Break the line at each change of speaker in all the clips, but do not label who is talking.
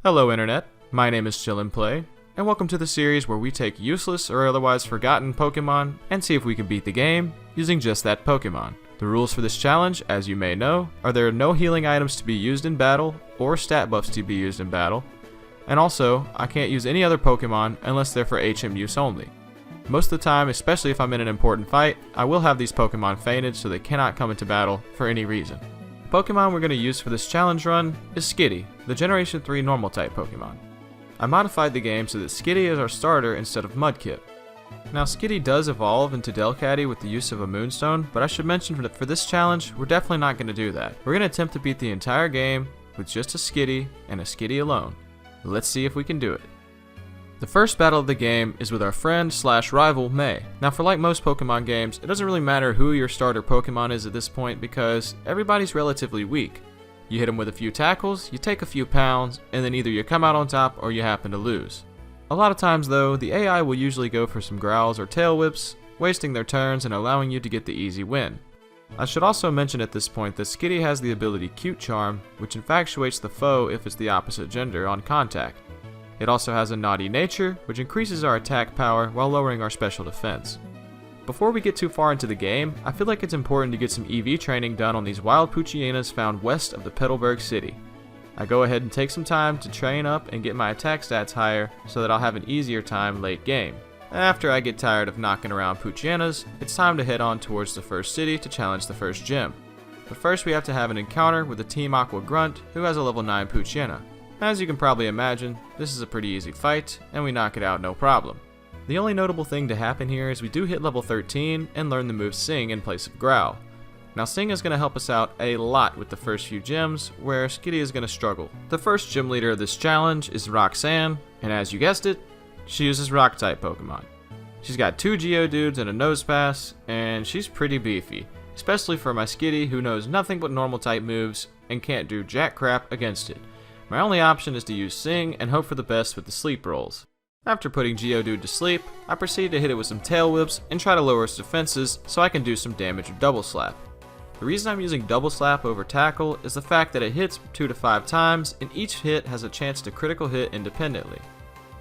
Hello Internet, my name is Chilln, and welcome to the series where we take useless or otherwise forgotten Pokemon and see if we can beat the game using just that Pokemon. The rules for this challenge, as you may know, are there are no healing items to be used in battle or stat buffs to be used in battle, and also, I can't use any other Pokemon unless they're for HM use only. Most of the time, especially if I'm in an important fight, I will have these Pokemon fainted so they cannot come into battle for any reason. The Pokemon we're going to use for this challenge run is Skitty, the Generation 3 normal type Pokemon. I modified the game so that Skitty is our starter instead of Mudkip. Now Skitty does evolve into Delcatty with the use of a Moonstone, but I should mention that for this challenge, we're definitely not going to do that. We're going to attempt to beat the entire game with just a Skitty and a Skitty alone. Let's see if we can do it. The first battle of the game is with our friend / rival May. Now for like most Pokemon games, it doesn't really matter who your starter Pokemon is at this point because everybody's relatively weak. You hit them with a few tackles, you take a few pounds, and then either you come out on top or you happen to lose. A lot of times though, the AI will usually go for some growls or tail whips, wasting their turns and allowing you to get the easy win. I should also mention at this point that Skitty has the ability Cute Charm, which infatuates the foe if it's the opposite gender on contact. It also has a naughty nature, which increases our attack power while lowering our special defense. Before we get too far into the game, I feel like it's important to get some EV training done on these wild Poochyenas found west of the Petalburg city. I go ahead and take some time to train up and get my attack stats higher so that I'll have an easier time late game. After I get tired of knocking around Poochyenas, it's time to head on towards the first city to challenge the first gym. But first we have to have an encounter with a Team Aqua Grunt who has a level 9 Poochyena. As you can probably imagine, this is a pretty easy fight, and we knock it out no problem. The only notable thing to happen here is we do hit level 13 and learn the move Sing in place of Growl. Now Sing is going to help us out a lot with the first few gyms, where Skitty is going to struggle. The first gym leader of this challenge is Roxanne, and as you guessed it, she uses Rock type Pokemon. She's got 2 Geodudes and a Nosepass, and she's pretty beefy, especially for my Skitty who knows nothing but normal type moves and can't do jack crap against it. My only option is to use Sing and hope for the best with the sleep rolls. After putting Geodude to sleep, I proceed to hit it with some tail whips and try to lower its defenses so I can do some damage with Double Slap. The reason I'm using Double Slap over Tackle is the fact that it hits 2 to 5 times and each hit has a chance to critical hit independently.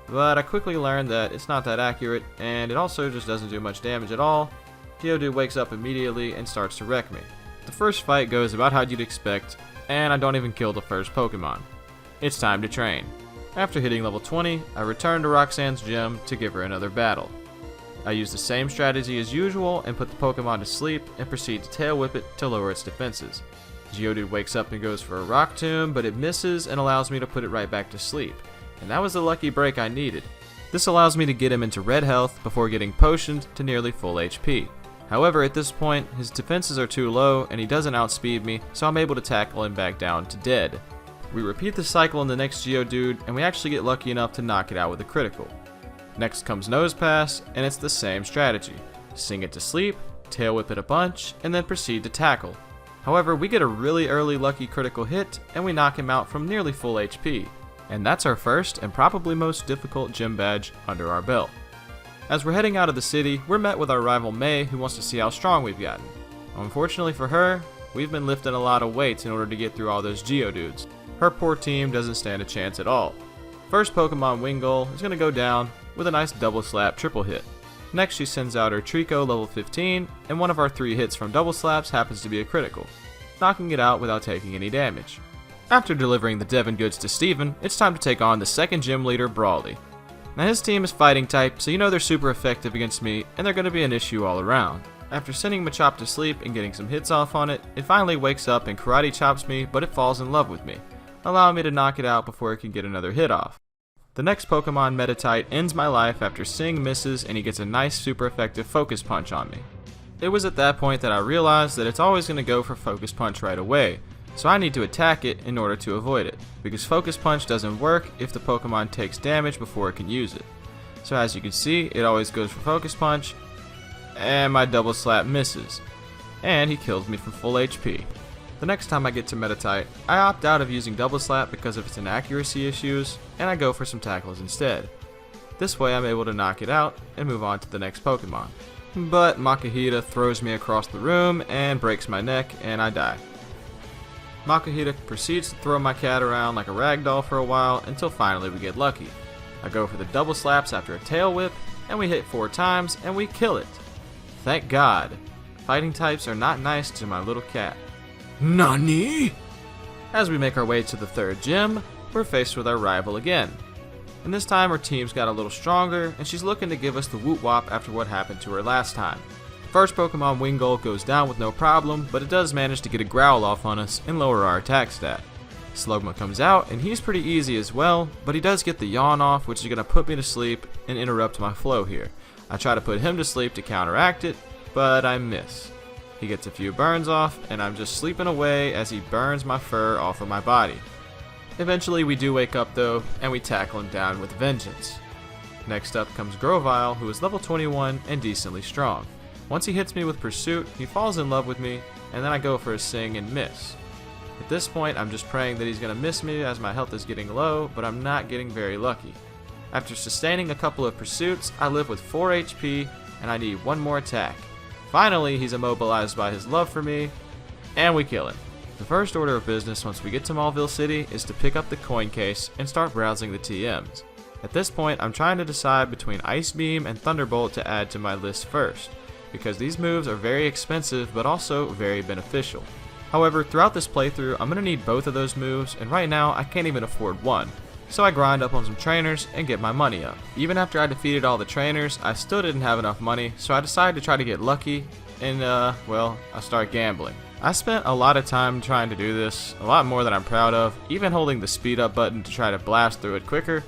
But I quickly learned that it's not that accurate and it also just doesn't do much damage at all. Geodude wakes up immediately and starts to wreck me. The first fight goes about how you'd expect, and I don't even kill the first Pokemon. It's time to train. After hitting level 20, I return to Roxanne's gym to give her another battle. I use the same strategy as usual and put the Pokemon to sleep and proceed to tail whip it to lower its defenses. Geodude wakes up and goes for a Rock Tomb, but it misses and allows me to put it right back to sleep. And that was the lucky break I needed. This allows me to get him into red health before getting potioned to nearly full HP. However, at this point, his defenses are too low and he doesn't outspeed me, so I'm able to tackle him back down to dead. We repeat the cycle in the next Geodude, and we actually get lucky enough to knock it out with a critical. Next comes Nosepass, and it's the same strategy. Sing it to sleep, tail whip it a bunch, and then proceed to tackle. However, we get a really early lucky critical hit, and we knock him out from nearly full HP. And that's our first and probably most difficult gym badge under our belt. As we're heading out of the city, we're met with our rival May, who wants to see how strong we've gotten. Unfortunately for her, we've been lifting a lot of weights in order to get through all those Geodudes. Her poor team doesn't stand a chance at all. First Pokemon Wingull is going to go down with a nice Double Slap triple hit. Next she sends out her Trico level 15, and one of our 3 hits from Double Slaps happens to be a critical, knocking it out without taking any damage. After delivering the Devon goods to Steven, it's time to take on the second gym leader, Brawly. Now his team is fighting type, so you know they're super effective against me, and they're going to be an issue all around. After sending Machop to sleep and getting some hits off on it, it finally wakes up and karate chops me, but it falls in love with me, allowing me to knock it out before it can get another hit off. The next Pokemon Meditite ends my life after Sing misses and he gets a nice super effective Focus Punch on me. It was at that point that I realized that it's always going to go for Focus Punch right away, so I need to attack it in order to avoid it, because Focus Punch doesn't work if the Pokemon takes damage before it can use it. So as you can see, it always goes for Focus Punch, and my Double Slap misses, and he kills me from full HP. The next time I get to Meditite, I opt out of using Double Slap because of its inaccuracy issues, and I go for some tackles instead. This way I'm able to knock it out and move on to the next Pokemon. But Makahita throws me across the room and breaks my neck and I die. Makuhita proceeds to throw my cat around like a rag doll for a while until finally we get lucky. I go for the double slaps after a tail whip, and we hit 4 times and we kill it. Thank God. Fighting types are not nice to my little cat. NANI? As we make our way to the 3rd gym, we're faced with our rival again. And this time our team's got a little stronger, and she's looking to give us the woot wop after what happened to her last time. First Pokemon Wingull goes down with no problem, but it does manage to get a growl off on us and lower our attack stat. Slugma comes out, and he's pretty easy as well, but he does get the yawn off, which is going to put me to sleep and interrupt my flow here. I try to put him to sleep to counteract it, but I miss. He gets a few burns off, and I'm just sleeping away as he burns my fur off of my body. Eventually we do wake up though, and we tackle him down with vengeance. Next up comes Grovyle, who is level 21 and decently strong. Once he hits me with Pursuit, he falls in love with me, and then I go for a Sing and miss. At this point, I'm just praying that he's going to miss me as my health is getting low, but I'm not getting very lucky. After sustaining a couple of pursuits, I live with 4 HP, and I need 1 more attack. Finally, he's immobilized by his love for me, and we kill him. The first order of business once we get to Mauville City is to pick up the coin case and start browsing the TMs. At this point, I'm trying to decide between Ice Beam and Thunderbolt to add to my list first, because these moves are very expensive but also very beneficial. However, throughout this playthrough, I'm going to need both of those moves, and right now I can't even afford one. So I grind up on some trainers and get my money up. Even after I defeated all the trainers, I still didn't have enough money, so I decided to try to get lucky, and well, I start gambling. I spent a lot of time trying to do this, a lot more than I'm proud of, even holding the speed up button to try to blast through it quicker,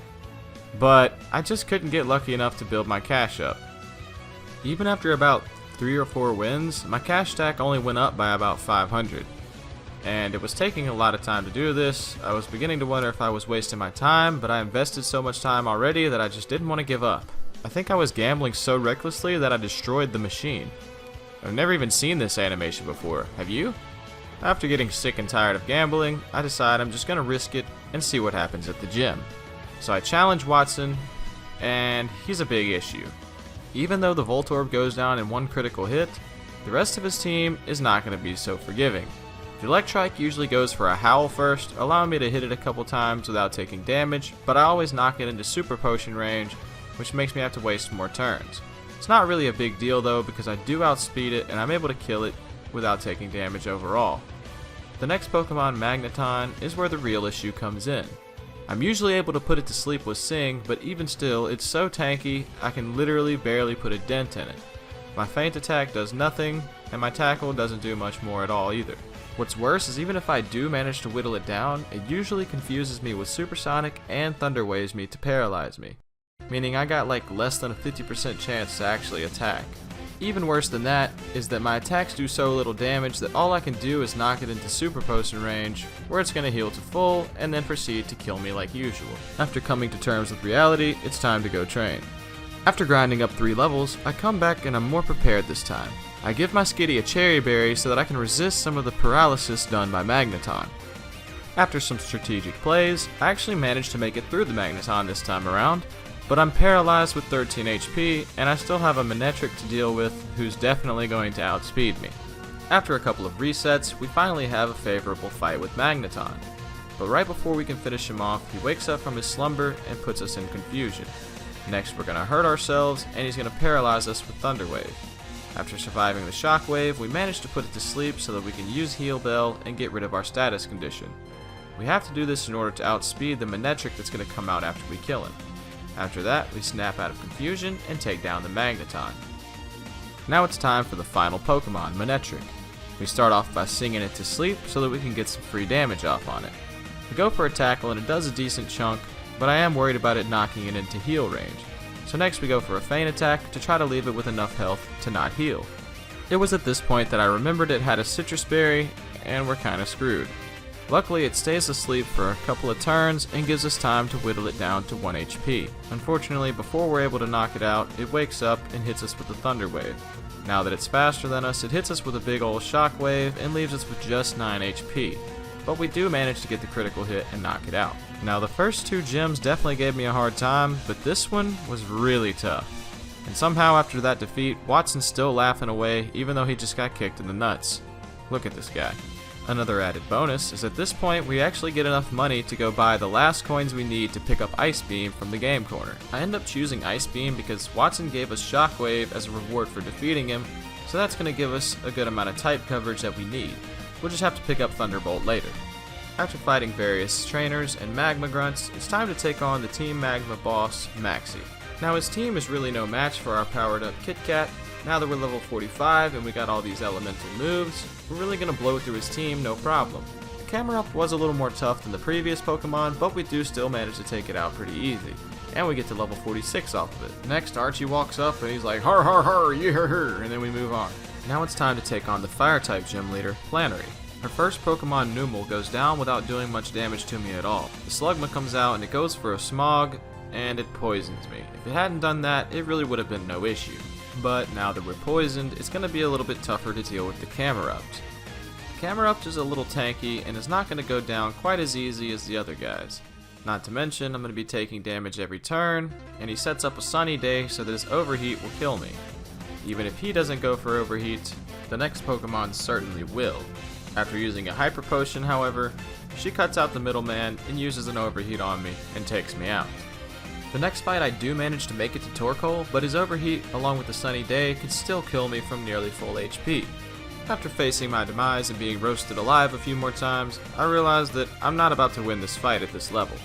but I just couldn't get lucky enough to build my cash up. Even after about 3 or 4 wins, my cash stack only went up by about 500. And it was taking a lot of time to do this. I was beginning to wonder if I was wasting my time, but I invested so much time already that I just didn't want to give up. I think I was gambling so recklessly that I destroyed the machine. I've never even seen this animation before, have you? After getting sick and tired of gambling, I decide I'm just going to risk it and see what happens at the gym. So I challenge Wattson, and he's a big issue. Even though the Voltorb goes down in 1 critical hit, the rest of his team is not going to be so forgiving. The Electrike usually goes for a Howl first, allowing me to hit it a couple times without taking damage, but I always knock it into Super Potion range, which makes me have to waste more turns. It's not really a big deal though, because I do outspeed it and I'm able to kill it without taking damage overall. The next Pokemon, Magneton, is where the real issue comes in. I'm usually able to put it to sleep with Sing, but even still, it's so tanky, I can literally barely put a dent in it. My feint attack does nothing, and my tackle doesn't do much more at all either. What's worse is even if I do manage to whittle it down, it usually confuses me with Supersonic and Thunder Waves me to paralyze me, meaning I got like less than a 50% chance to actually attack. Even worse than that is that my attacks do so little damage that all I can do is knock it into Super Potion range, where it's going to heal to full and then proceed to kill me like usual. After coming to terms with reality, it's time to go train. After grinding up 3 levels, I come back and I'm more prepared this time. I give my Skitty a Cherry Berry so that I can resist some of the paralysis done by Magneton. After some strategic plays, I actually managed to make it through the Magneton this time around, but I'm paralyzed with 13 HP, and I still have a Manectric to deal with who's definitely going to outspeed me. After a couple of resets, we finally have a favorable fight with Magneton. But right before we can finish him off, he wakes up from his slumber and puts us in confusion. Next we're going to hurt ourselves, and he's going to paralyze us with Thunder Wave. After surviving the Shockwave, we manage to put it to sleep so that we can use Heal Bell and get rid of our status condition. We have to do this in order to outspeed the Manectric that's going to come out after we kill him. After that, we snap out of confusion and take down the Magneton. Now it's time for the final Pokemon, Manectric. We start off by singing it to sleep so that we can get some free damage off on it. We go for a tackle and it does a decent chunk, but I am worried about it knocking it into heal range. So next we go for a feint attack to try to leave it with enough health to not heal. It was at this point that I remembered it had a citrus berry, and we're kinda screwed. Luckily, it stays asleep for a couple of turns and gives us time to whittle it down to 1 HP. Unfortunately, before we're able to knock it out, it wakes up and hits us with a Thunder Wave. Now that it's faster than us, it hits us with a big ol' Shockwave and leaves us with just 9 HP. But we do manage to get the critical hit and knock it out. Now the first 2 gyms definitely gave me a hard time, but this one was really tough. And somehow after that defeat, Wattson's still laughing away even though he just got kicked in the nuts. Look at this guy. Another added bonus is at this point we actually get enough money to go buy the last coins we need to pick up Ice Beam from the game corner. I end up choosing Ice Beam because Wattson gave us Shockwave as a reward for defeating him, so that's going to give us a good amount of type coverage that we need. We'll just have to pick up Thunderbolt later. After fighting various trainers and Magma grunts, it's time to take on the Team Magma boss, Maxie. Now his team is really no match for our powered up Kit Kat. Now that we're level 45 and we got all these elemental moves, we're really going to blow through his team no problem. The camera up was a little more tough than the previous Pokemon, but we do still manage to take it out pretty easy. And we get to level 46 off of it. Next, Archie walks up and he's like, har har har, yeah, and then we move on. Now it's time to take on the Fire-type gym leader, Flannery. Her first Pokemon, Numel, goes down without doing much damage to me at all. The Slugma comes out and it goes for a Smog, and it poisons me. If it hadn't done that, it really would have been no issue. But now that we're poisoned, it's going to be a little bit tougher to deal with the Camerupt. The Camerupt is a little tanky and is not going to go down quite as easy as the other guys. Not to mention, I'm going to be taking damage every turn, and he sets up a Sunny Day so that his Overheat will kill me. Even if he doesn't go for Overheat, the next Pokemon certainly will. After using a Hyper Potion, however, she cuts out the middleman and uses an Overheat on me and takes me out. The next fight I do manage to make it to Torkoal, but his Overheat, along with the Sunny Day, could still kill me from nearly full HP. After facing my demise and being roasted alive a few more times, I realized that I'm not about to win this fight at this level.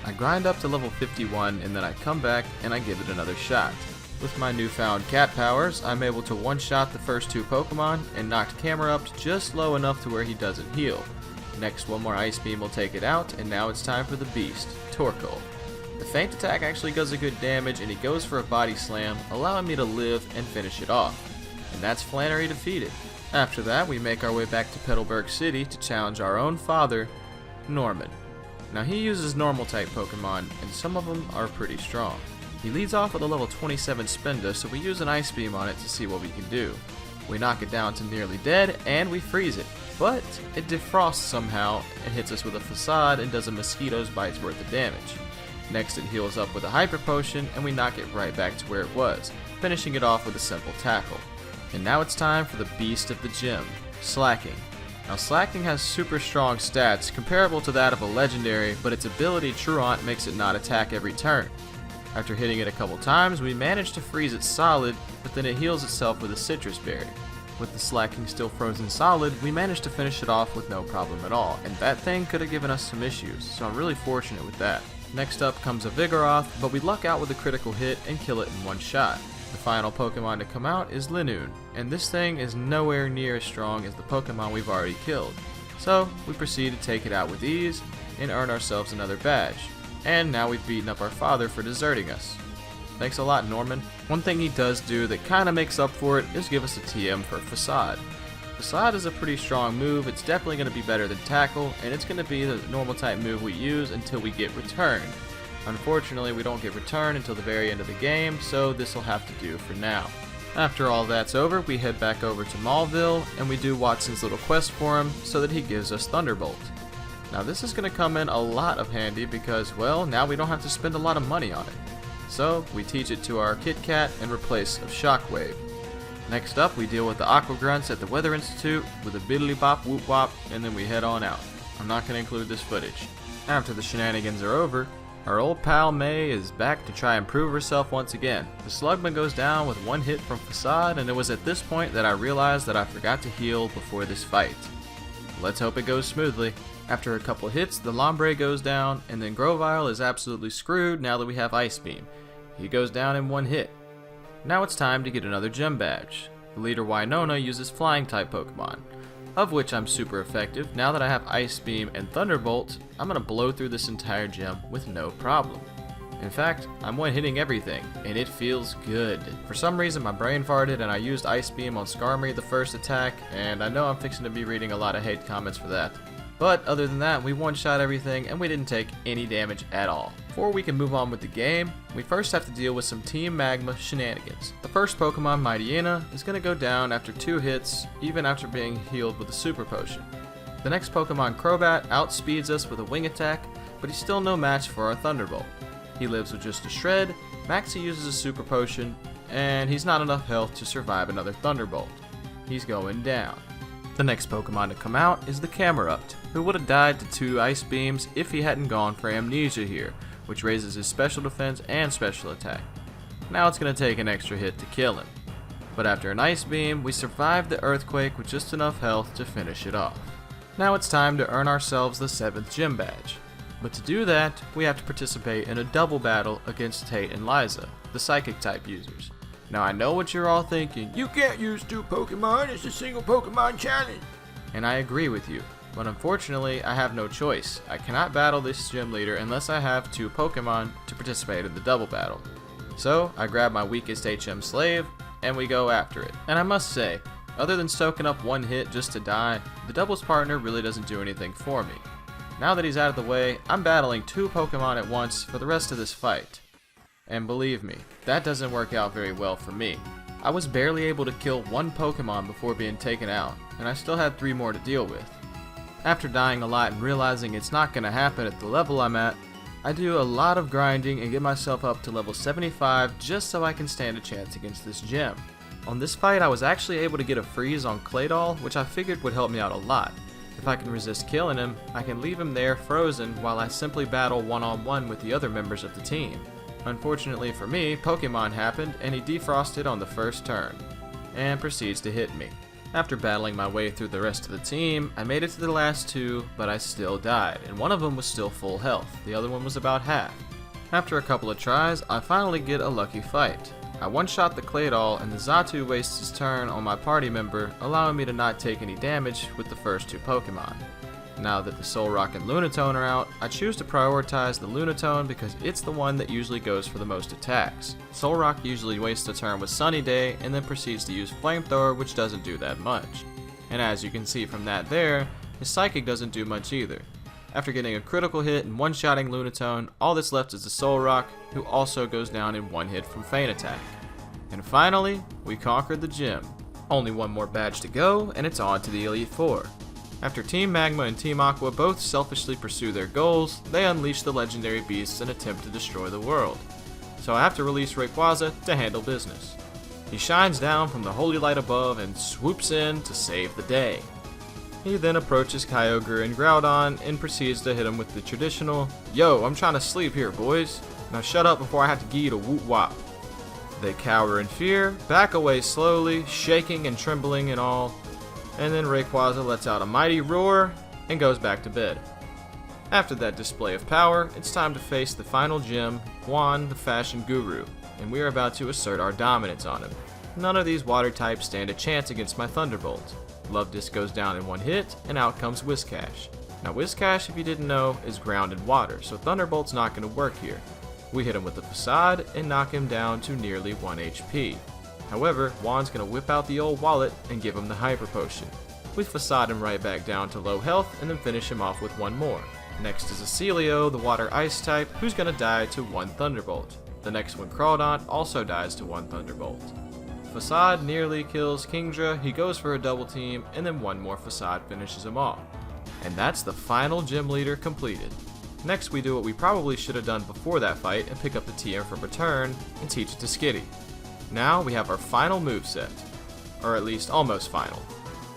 I grind up to level 51 and then I come back and I give it another shot. With my newfound cat powers, I'm able to one-shot the first two Pokemon and knocked Camerupt just low enough to where he doesn't heal. Next, one more Ice Beam will take it out, and now it's time for the beast, Torkoal. The feint attack actually does a good damage and he goes for a body slam, allowing me to live and finish it off. And that's Flannery defeated. After that, we make our way back to Petalburg City to challenge our own father, Norman. Now he uses normal type Pokemon and some of them are pretty strong. He leads off with a level 27 Spinda, so we use an Ice Beam on it to see what we can do. We knock it down to nearly dead and we freeze it, but it defrosts somehow and hits us with a Facade and does a mosquito's bite's worth of damage. Next, it heals up with a Hyper Potion, and we knock it right back to where it was, finishing it off with a simple tackle. And now it's time for the beast of the gym, Slacking. Now Slacking has super strong stats, comparable to that of a legendary, but its ability Truant makes it not attack every turn. After hitting it a couple times, we manage to freeze it solid, but then it heals itself with a Citrus Berry. With the Slacking still frozen solid, we managed to finish it off with no problem at all, and that thing could have given us some issues, so I'm really fortunate with that. Next up comes a Vigoroth, but we luck out with a critical hit and kill it in one shot. The final Pokemon to come out is Linoone, and this thing is nowhere near as strong as the Pokemon we've already killed. So we proceed to take it out with ease and earn ourselves another badge. And now we've beaten up our father for deserting us. Thanks a lot, Norman. One thing he does do that kinda makes up for it is give us a TM for Facade. Facade is a pretty strong move. It's definitely going to be better than Tackle, and it's going to be the normal type move we use until we get Return. Unfortunately, we don't get Return until the very end of the game, so this will have to do for now. After all that's over, we head back over to Mauville, and we do Wattson's little quest for him so that he gives us Thunderbolt. Now this is going to come in a lot of handy because, well, now we don't have to spend a lot of money on it. So we teach it to our Kit Kat in replace of Shockwave. Next up, we deal with the Aqua Grunts at the Weather Institute with a biddly bop whoop wop, and then we head on out. I'm not going to include this footage. After the shenanigans are over, our old pal May is back to try and prove herself once again. The Slugma goes down with one hit from Facade, and it was at this point that I realized that I forgot to heal before this fight. Let's hope it goes smoothly. After a couple hits, the Lombre goes down, and then Grovyle is absolutely screwed now that we have Ice Beam. He goes down in one hit. Now it's time to get another gym badge. The leader Winona uses flying type Pokemon, of which I'm super effective. Now that I have Ice Beam and Thunderbolt, I'm going to blow through this entire gym with no problem. In fact, I'm one-hitting everything, and it feels good. For some reason my brain farted and I used Ice Beam on Skarmory the first attack, and I know I'm fixing to be reading a lot of hate comments for that. But other than that, we one-shot everything and we didn't take any damage at all. Before we can move on with the game, we first have to deal with some Team Magma shenanigans. The first Pokemon, Mightyena, is going to go down after 2 hits, even after being healed with a Super Potion. The next Pokemon, Crobat, outspeeds us with a Wing Attack, but he's still no match for our Thunderbolt. He lives with just a Shred, Maxie uses a Super Potion, and he's not enough health to survive another Thunderbolt. He's going down. The next Pokemon to come out is the Camerupt, who would have died to 2 Ice Beams if he hadn't gone for Amnesia here, which raises his special defense and special attack. Now it's going to take an extra hit to kill him. But after an Ice Beam, we survived the Earthquake with just enough health to finish it off. Now it's time to earn ourselves the 7th Gym Badge. But to do that, we have to participate in a double battle against Tate and Liza, the Psychic type users. Now I know what you're all thinking, you can't use 2 Pokemon, it's a single Pokemon challenge. And I agree with you, but unfortunately I have no choice. I cannot battle this gym leader unless I have 2 Pokemon to participate in the double battle. So I grab my weakest HM slave, and we go after it. And I must say, other than soaking up 1 hit just to die, the doubles partner really doesn't do anything for me. Now that he's out of the way, I'm battling 2 Pokemon at once for the rest of this fight. And believe me, that doesn't work out very well for me. I was barely able to kill 1 Pokemon before being taken out, and I still had 3 more to deal with. After dying a lot and realizing it's not going to happen at the level I'm at, I do a lot of grinding and get myself up to level 75 just so I can stand a chance against this gym. On this fight I was actually able to get a freeze on Claydol, which I figured would help me out a lot. If I can resist killing him, I can leave him there frozen while I simply battle one-on-one with the other members of the team. Unfortunately for me, Pokemon happened and he defrosted on the first turn, and proceeds to hit me. After battling my way through the rest of the team, I made it to the last 2, but I still died, and one of them was still full health, the other one was about half. After a couple of tries, I finally get a lucky fight. I one-shot the Claydol and the Xatu wastes his turn on my party member, allowing me to not take any damage with the first 2 Pokemon. Now that the Solrock and Lunatone are out, I choose to prioritize the Lunatone because it's the one that usually goes for the most attacks. Solrock usually wastes a turn with Sunny Day and then proceeds to use Flamethrower, which doesn't do that much. And as you can see from that there, his Psychic doesn't do much either. After getting a critical hit and one-shotting Lunatone, all that's left is the Solrock, who also goes down in 1 hit from Feint Attack. And finally, we conquered the gym. Only 1 more badge to go, and it's on to the Elite Four. After Team Magma and Team Aqua both selfishly pursue their goals, they unleash the legendary beasts and attempt to destroy the world. So I have to release Rayquaza to handle business. He shines down from the holy light above and swoops in to save the day. He then approaches Kyogre and Groudon and proceeds to hit him with the traditional, "Yo, I'm trying to sleep here, boys. Now shut up before I have to give you the woot wop." They cower in fear, back away slowly, shaking and trembling and all, and then Rayquaza lets out a mighty roar and goes back to bed. After that display of power, it's time to face the final gym, Juan the Fashion Guru, and we are about to assert our dominance on him. None of these water types stand a chance against my Thunderbolt. Love Disc goes down in 1 hit, and out comes Whiscash. Now Whiscash, if you didn't know, is ground and water, so Thunderbolt's not going to work here. We hit him with the Facade and knock him down to nearly 1 HP. However, Juan's going to whip out the old wallet and give him the Hyper Potion. We Facade him right back down to low health and then finish him off with 1 more. Next is Accelio, the water ice type, who's going to die to 1 Thunderbolt. The next one, Crawdaunt, also dies to 1 Thunderbolt. Facade nearly kills Kingdra, he goes for a double team, and then 1 more Facade finishes him off. And that's the final gym leader completed. Next we do what we probably should have done before that fight and pick up the TM from return and teach it to Skitty. Now we have our final moveset, or at least almost final.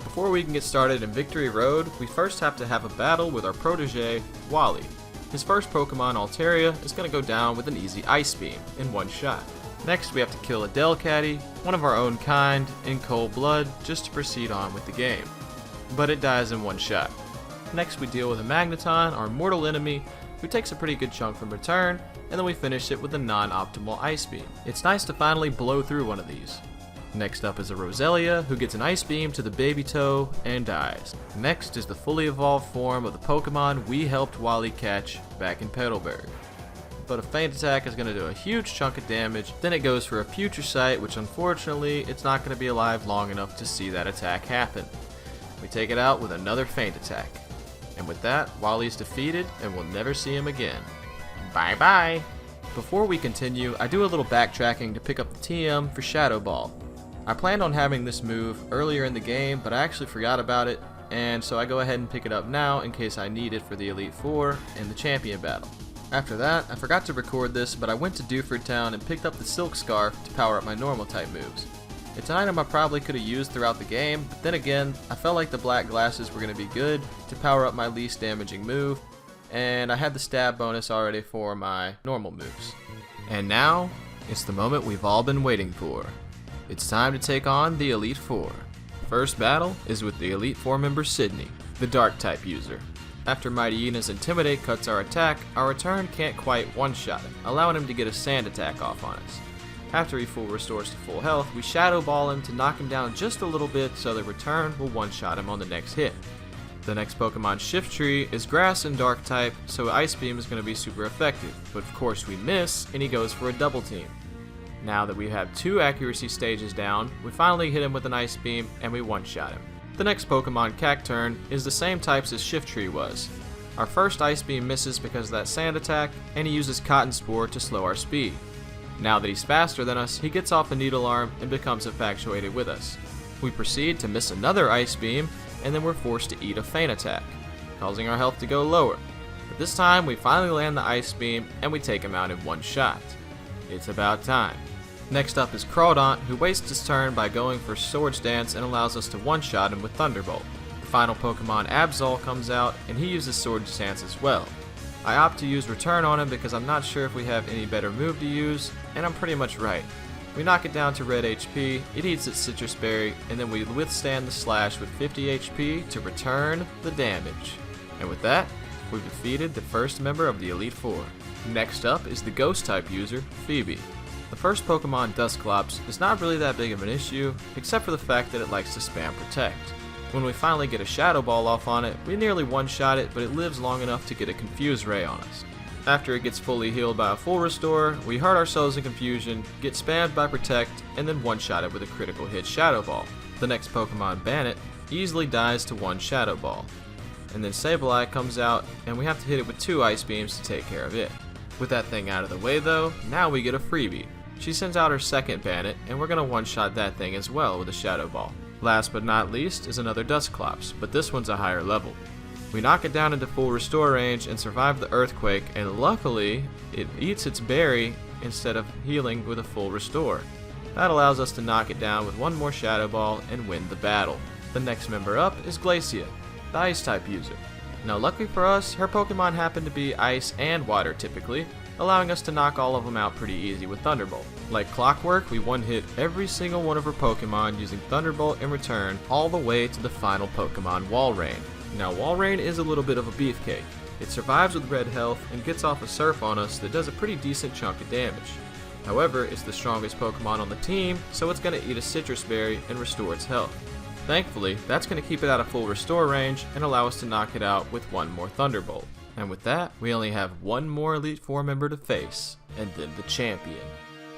Before we can get started in Victory Road, we first have to have a battle with our protege, Wally. His first Pokemon, Altaria, is going to go down with an easy Ice Beam in 1 shot. Next we have to kill a Delcatty, one of our own kind, in cold blood just to proceed on with the game. But it dies in 1 shot. Next we deal with a Magneton, our mortal enemy, who takes a pretty good chunk from return, and then we finish it with a non-optimal Ice Beam. It's nice to finally blow through one of these. Next up is a Roselia, who gets an Ice Beam to the baby toe and dies. Next is the fully evolved form of the Pokemon we helped Wally catch back in Petalburg. But a Feint Attack is going to do a huge chunk of damage, then it goes for a Future Sight, which unfortunately it's not going to be alive long enough to see that attack happen. We take it out with another Feint Attack. And with that, Wally's defeated and we'll never see him again. Bye bye! Before we continue, I do a little backtracking to pick up the TM for Shadow Ball. I planned on having this move earlier in the game, but I actually forgot about it, and so I go ahead and pick it up now in case I need it for the Elite Four and the Champion Battle. After that, I forgot to record this, but I went to Dewford Town and picked up the Silk Scarf to power up my normal type moves. It's an item I probably could have used throughout the game, but then again, I felt like the black glasses were going to be good to power up my least damaging move, and I had the stab bonus already for my normal moves. And now, it's the moment we've all been waiting for. It's time to take on the Elite Four. First battle is with the Elite Four member Sydney, the Dark type user. After Mighty Ina's Intimidate cuts our attack, our return can't quite one-shot him, allowing him to get a sand attack off on us. After he full restores to full health, we Shadow Ball him to knock him down just a little bit so the return will one-shot him on the next hit. The next Pokemon Shift Tree is Grass and Dark type, so Ice Beam is going to be super effective, but of course we miss and he goes for a double team. Now that we have 2 accuracy stages down, we finally hit him with an Ice Beam and we one-shot him. The next Pokemon Cacturn is the same types as Shift Tree was. Our first Ice Beam misses because of that sand attack, and he uses Cotton Spore to slow our speed. Now that he's faster than us, he gets off a Needle Arm and becomes infatuated with us. We proceed to miss another Ice Beam, and then we're forced to eat a Feint Attack, causing our health to go lower. But this time we finally land the Ice Beam, and we take him out in one shot. It's about time. Next up is Crawdaunt, who wastes his turn by going for Swords Dance and allows us to one-shot him with Thunderbolt. The final Pokemon Absol comes out, and he uses Swords Dance as well. I opt to use Return on him because I'm not sure if we have any better move to use, and I'm pretty much right. We knock it down to red HP, it eats its Citrus Berry, and then we withstand the slash with 50 HP to return the damage. And with that, we've defeated the first member of the Elite Four. Next up is the Ghost type user, Phoebe. The first Pokemon, Dusclops, is not really that big of an issue, except for the fact that it likes to spam Protect. When we finally get a Shadow Ball off on it, we nearly one-shot it, but it lives long enough to get a Confuse Ray on us. After it gets fully healed by a full restore, we hurt ourselves in confusion, get spammed by Protect, and then one-shot it with a critical hit Shadow Ball. The next Pokemon, Bannet, easily dies to one Shadow Ball. And then Sableye comes out, and we have to hit it with 2 Ice Beams to take care of it. With that thing out of the way though, now we get a freebie. She sends out her second Bannet, and we're going to one-shot that thing as well with a Shadow Ball. Last but not least is another Dusclops, but this one's a higher level. We knock it down into full restore range and survive the Earthquake, and luckily, it eats its berry instead of healing with a full restore. That allows us to knock it down with 1 more Shadow Ball and win the battle. The next member up is Glacia, the Ice type user. Now luckily for us, her Pokemon happen to be Ice and Water typically, allowing us to knock all of them out pretty easy with Thunderbolt. Like clockwork, we one-hit every single one of her Pokemon using Thunderbolt in return all the way to the final Pokemon, Walrein. Now Walrein is a little bit of a beefcake. It survives with red health and gets off a Surf on us that does a pretty decent chunk of damage. However, it's the strongest Pokemon on the team, so it's going to eat a Citrus Berry and restore its health. Thankfully, that's going to keep it out of full restore range and allow us to knock it out with 1 more Thunderbolt. And with that, we only have 1 more Elite Four member to face, and then the champion.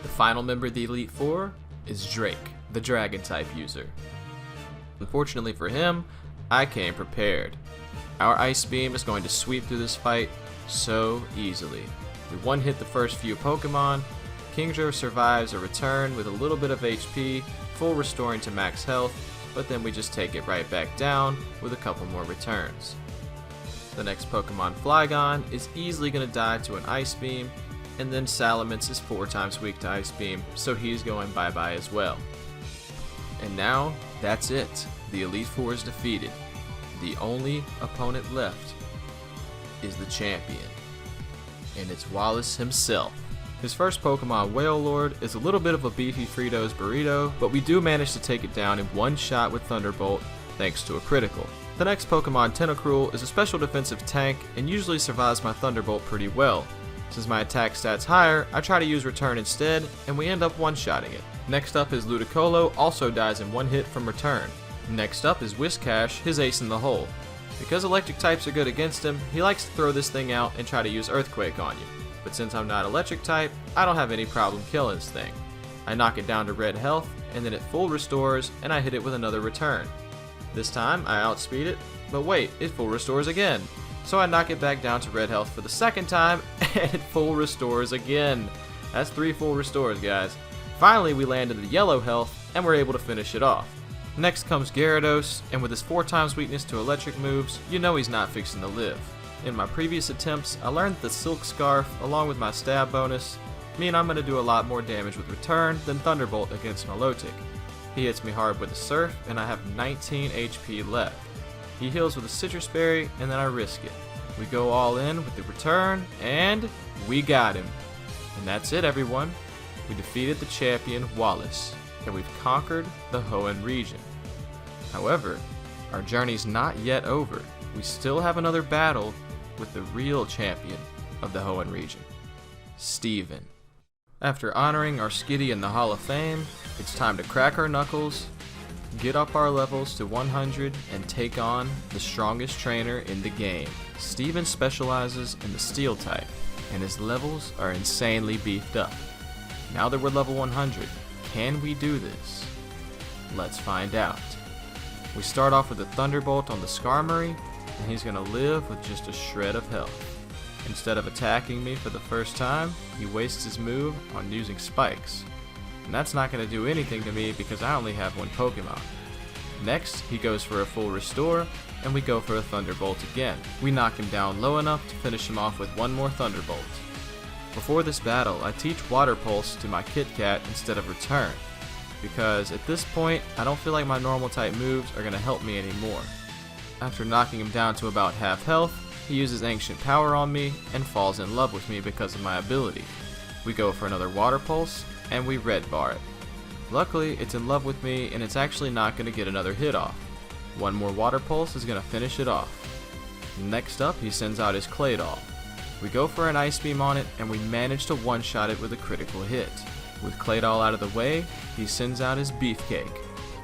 The final member of the Elite Four is Drake, the Dragon type user. Unfortunately for him, I came prepared. Our Ice Beam is going to sweep through this fight so easily. We one-hit the first few Pokemon, Kingdra survives a return with a little bit of HP, full restoring to max health, but then we just take it right back down with a couple more returns. The next Pokemon, Flygon, is easily going to die to an Ice Beam, and then Salamence is 4 times weak to Ice Beam, so he's going bye-bye as well. And now, that's it. The Elite Four is defeated. The only opponent left is the champion, and it's Wallace himself. His first Pokemon, Wailord, is a little bit of a beefy Fritos burrito, but we do manage to take it down in 1 shot with Thunderbolt, thanks to a critical. The next Pokemon, Tentacruel, is a special defensive tank and usually survives my Thunderbolt pretty well. Since my attack stat's higher, I try to use Return instead, and we end up one-shotting it. Next up is Ludicolo, also dies in 1 hit from Return. Next up is Whiscash, his ace in the hole. Because electric types are good against him, he likes to throw this thing out and try to use Earthquake on you. But since I'm not electric type, I don't have any problem killing this thing. I knock it down to red health, and then it full restores, and I hit it with another Return. This time, I outspeed it, but wait, it full restores again. So I knock it back down to red health for the second time, and it full restores again. That's 3 full restores, guys. Finally, we landed the yellow health, and we're able to finish it off. Next comes Gyarados, and with his 4 times weakness to electric moves, you know he's not fixing to live. In my previous attempts, I learned that the Silk Scarf, along with my stab bonus, mean I'm going to do a lot more damage with Return than Thunderbolt against Milotic. He hits me hard with a surf, and I have 19 HP left. He heals with a citrus berry, and then I risk it. We go all in with the return, and we got him. And that's it, everyone. We defeated the champion, Wallace, and we've conquered the Hoenn region. However, our journey's not yet over. We still have another battle with the real champion of the Hoenn region, Steven. After honoring our Skitty in the Hall of Fame, it's time to crack our knuckles, get up our levels to 100, and take on the strongest trainer in the game. Steven specializes in the Steel type, and his levels are insanely beefed up. Now that we're level 100, can we do this? Let's find out. We start off with a Thunderbolt on the Skarmory, and he's gonna live with just a shred of health. Instead of attacking me for the first time, he wastes his move on using spikes. And that's not going to do anything to me because I only have one Pokemon. Next, he goes for a full restore, and we go for a Thunderbolt again. We knock him down low enough to finish him off with one more Thunderbolt. Before this battle, I teach Water Pulse to my Kit Kat instead of Return, because at this point, I don't feel like my normal type moves are going to help me anymore. After knocking him down to about half health, he uses Ancient Power on me and falls in love with me because of my ability. We go for another Water Pulse, and we Red Bar it. Luckily, it's in love with me, and it's actually not going to get another hit off. One more Water Pulse is going to finish it off. Next up, he sends out his Claydol. We go for an Ice Beam on it, and we manage to one-shot it with a critical hit. With Claydol out of the way, he sends out his Beefcake,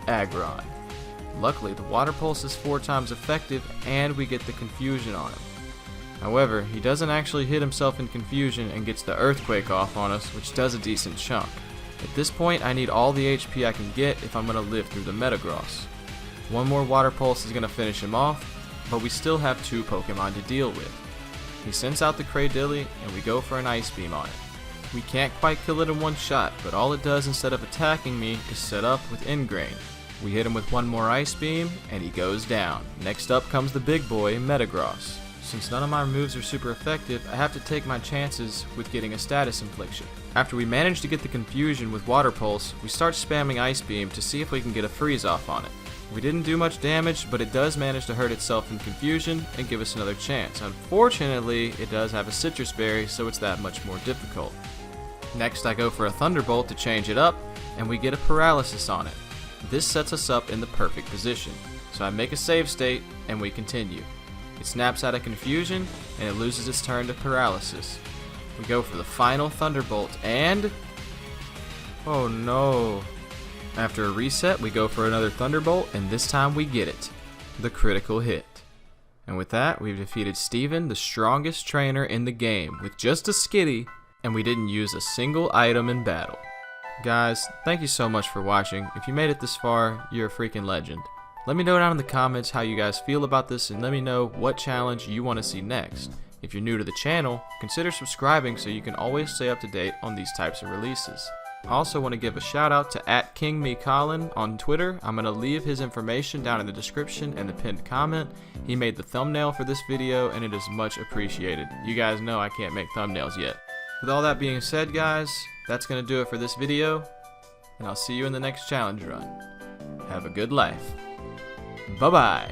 Aggron. Luckily, the Water Pulse is 4 times effective, and we get the Confusion on him. However, he doesn't actually hit himself in confusion and gets the Earthquake off on us, which does a decent chunk. At this point, I need all the HP I can get if I'm going to live through the Metagross. One more Water Pulse is going to finish him off, but we still have 2 Pokemon to deal with. He sends out the Cradilly, and we go for an Ice Beam on it. We can't quite kill it in one shot, but all it does instead of attacking me is set up with Ingrain. We hit him with one more Ice Beam, and he goes down. Next up comes the big boy, Metagross. Since none of my moves are super effective, I have to take my chances with getting a status infliction. After we manage to get the confusion with Water Pulse, we start spamming Ice Beam to see if we can get a freeze off on it. We didn't do much damage, but it does manage to hurt itself in confusion and give us another chance. Unfortunately, it does have a Citrus Berry, so it's that much more difficult. Next, I go for a Thunderbolt to change it up, and we get a Paralysis on it. This sets us up in the perfect position. So I make a save state, and we continue. It snaps out of confusion, and it loses its turn to paralysis. We go for the final Thunderbolt, and... oh no. After a reset, we go for another Thunderbolt, and this time we get it. The critical hit. And with that, we've defeated Steven, the strongest trainer in the game, with just a Skitty, and we didn't use a single item in battle. Guys, thank you so much for watching. If you made it this far, you're a freaking legend. Let me know down in the comments how you guys feel about this, and let me know what challenge you want to see next. If you're new to the channel, consider subscribing so you can always stay up to date on these types of releases. I also want to give a shout out to @KingMeColin on Twitter. I'm going to leave his information down in the description and the pinned comment. He made the thumbnail for this video, and it is much appreciated. You guys know I can't make thumbnails yet. With all that being said, guys, that's going to do it for this video, and I'll see you in the next challenge run. Have a good life. Bye-bye.